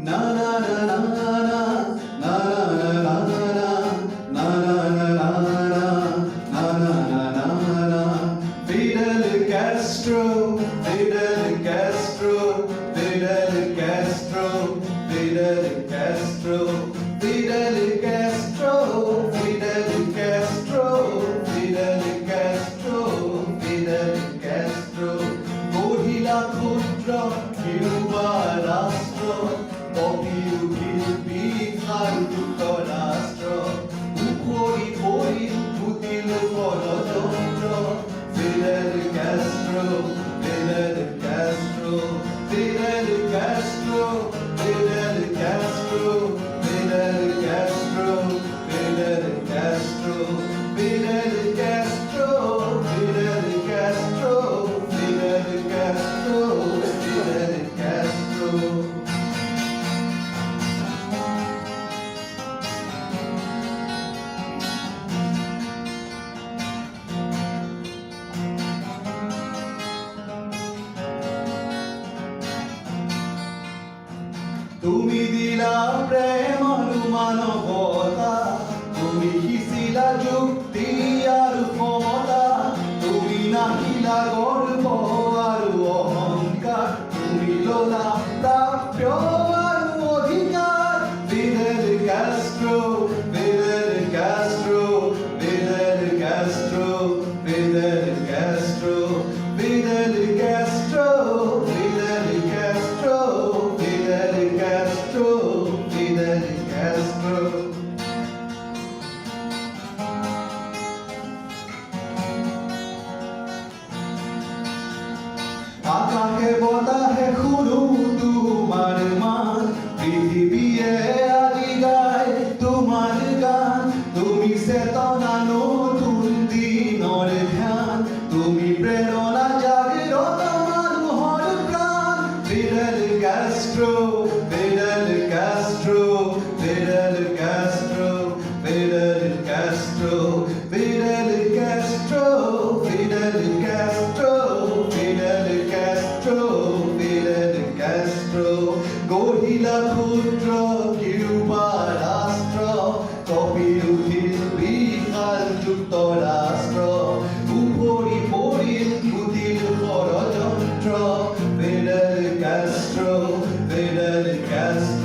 na na na na na na na na na na na. Fidel Castro, Fidel Castro, Fidel Castro, Fidel Castro, Fidel Castro, Fidel Castro, Fidel Castro, Fidel Castro. Kohila Putra, Cuba Rastro, Popiu Kilpi, Kharuto Rastro, Upori Pori, Putil Polodondro, Fidel Castro, Fidel Castro, Fidel Castro, Fidel Castro, Fidel Castro, Fidel Castro, Fidel Castro, Fidel Castro, Fidel Castro, Fidel Castro. তুমি দিলা প্রেম আৰু মানৱতা, তুমি শিচিলা যুক্তি আৰু ক্ষমতা, তুমি নাহিলা গৰ্ব আৰু অহংকাৰ, তুমি ললা প্ৰাপ্য আৰু অধিকাৰ। Fidel Castro, Fidel Castro, Fidel Castro, Fidel Castro, Fidel Castro, Fidel Castro, Fidel Castro, Fidel Castro. আকাশে বতাহে শুনো তোমাৰ মান, পৃথিৱীয়ে আজি গায় তোমাৰ গান, তুমি চেতনা নতুন দিনৰ ধ্যান, তুমি প্ৰেৰণা জাগ্ৰত মানুহৰ প্ৰাণ। Fidel Castro, Fidel Castro, Fidel Castro, Fidel Castro, Fidel Castro, Fidel Castro, Fidel Castro, Fidel Castro. গঢ়িলা ক্ষুদ্ৰ কিউবা ৰাষ্ট্ৰ, কপি উঠিল বিশাল যুক্তৰাষ্ট্ৰ, উপৰি পৰিল কুটিল ষড়যন্ত্ৰ। Fidel Castro, Fidel Castro.